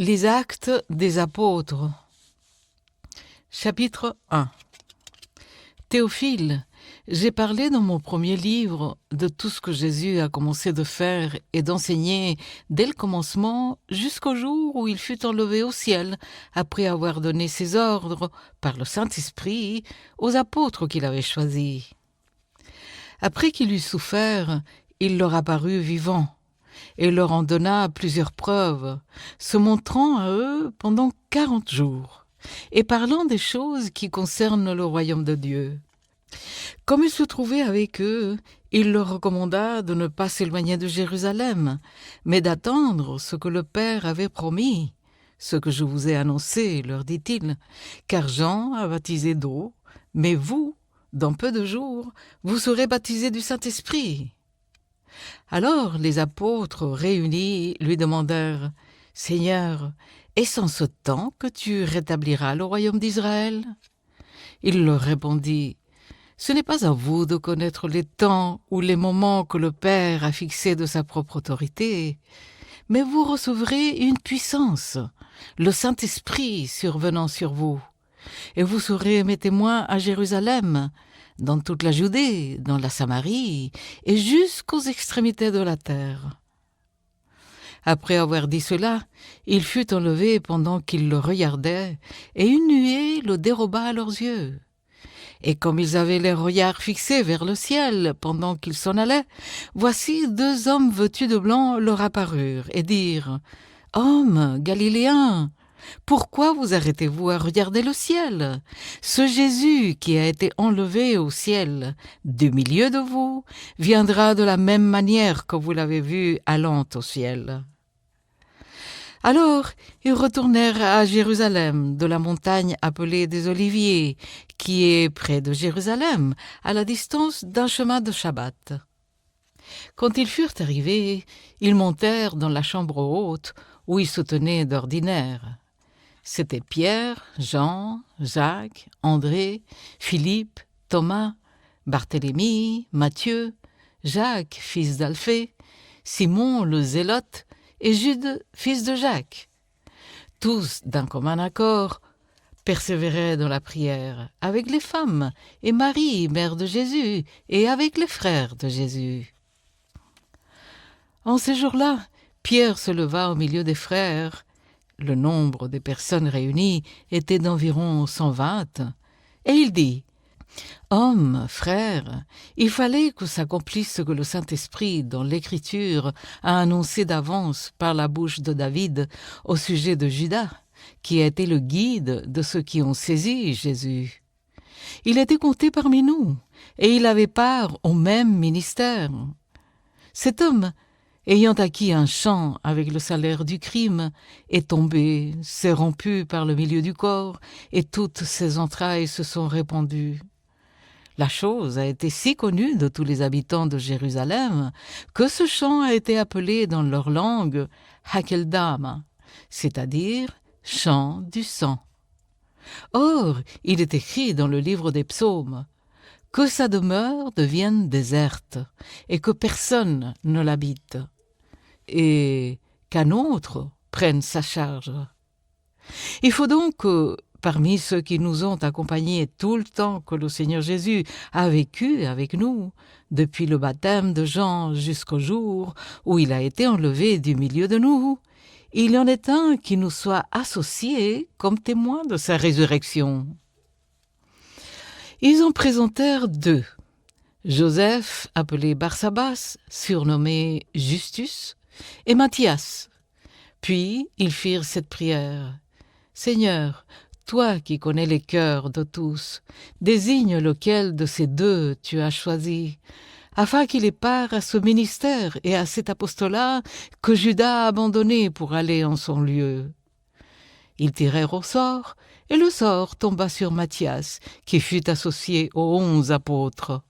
Les actes des apôtres. Chapitre 1. Théophile, j'ai parlé dans mon premier livre de tout ce que Jésus a commencé de faire et d'enseigner dès le commencement jusqu'au jour où il fut enlevé au ciel, après avoir donné ses ordres par le Saint-Esprit aux apôtres qu'il avait choisis. Après qu'il eut souffert, il leur apparut vivant et leur en donna plusieurs preuves, se montrant à eux pendant 40 jours, et parlant des choses qui concernent le royaume de Dieu. Comme il se trouvait avec eux, il leur recommanda de ne pas s'éloigner de Jérusalem, mais d'attendre ce que le Père avait promis. Ce que je vous ai annoncé, leur dit-il, car Jean a baptisé d'eau, mais vous, dans peu de jours, vous serez baptisés du Saint-Esprit. Alors les apôtres réunis lui demandèrent « Seigneur, est-ce en ce temps que tu rétabliras le royaume d'Israël ?» Il leur répondit « Ce n'est pas à vous de connaître les temps ou les moments que le Père a fixés de sa propre autorité, mais vous recevrez une puissance, le Saint-Esprit survenant sur vous, et vous serez mes témoins à Jérusalem, dans toute la Judée, dans la Samarie, et jusqu'aux extrémités de la terre. » Après avoir dit cela, il fut enlevé pendant qu'ils le regardaient, et une nuée le déroba à leurs yeux. Et comme ils avaient les regards fixés vers le ciel pendant qu'ils s'en allaient, voici 2 hommes vêtus de blanc leur apparurent, et dirent « Hommes galiléens, pourquoi vous arrêtez-vous à regarder le ciel? Ce Jésus qui a été enlevé au ciel du milieu de vous viendra de la même manière que vous l'avez vu allant au ciel. » Alors ils retournèrent à Jérusalem, de la montagne appelée des Oliviers, qui est près de Jérusalem, à la distance d'un chemin de Shabbat. Quand ils furent arrivés, ils montèrent dans la chambre haute où ils se tenaient d'ordinaire. C'étaient Pierre, Jean, Jacques, André, Philippe, Thomas, Barthélemy, Matthieu, Jacques, fils d'Alphée, Simon le Zélote et Jude, fils de Jacques. Tous, d'un commun accord, persévéraient dans la prière, avec les femmes, et Marie, mère de Jésus, et avec les frères de Jésus. En ces jours-là, Pierre se leva au milieu des frères. Le nombre des personnes réunies était d'environ 120, et il dit « Hommes, frères, il fallait que s'accomplisse ce que le Saint-Esprit, dans l'Écriture, a annoncé d'avance par la bouche de David au sujet de Judas, qui a été le guide de ceux qui ont saisi Jésus. Il était compté parmi nous, et il avait part au même ministère. Cet homme, ayant acquis un champ avec le salaire du crime, est tombé, s'est rompu par le milieu du corps, et toutes ses entrailles se sont répandues. La chose a été si connue de tous les habitants de Jérusalem que ce champ a été appelé dans leur langue Hakeldama, c'est-à-dire champ du sang. Or, il est écrit dans le livre des psaumes que sa demeure devienne déserte et que personne ne l'habite, et qu'un autre prenne sa charge. Il faut donc que, parmi ceux qui nous ont accompagnés tout le temps que le Seigneur Jésus a vécu avec nous, depuis le baptême de Jean jusqu'au jour où il a été enlevé du milieu de nous, il y en ait un qui nous soit associé comme témoin de sa résurrection. Ils en présentèrent 2, Joseph, appelé Barsabas, surnommé Justus, et Matthias. Puis ils firent cette prière. « Seigneur, toi qui connais les cœurs de tous, désigne lequel de ces 2 tu as choisi, afin qu'il ait part à ce ministère et à cet apostolat que Judas a abandonné pour aller en son lieu. » Ils tirèrent au sort, et le sort tomba sur Matthias, qui fut associé aux 11 apôtres.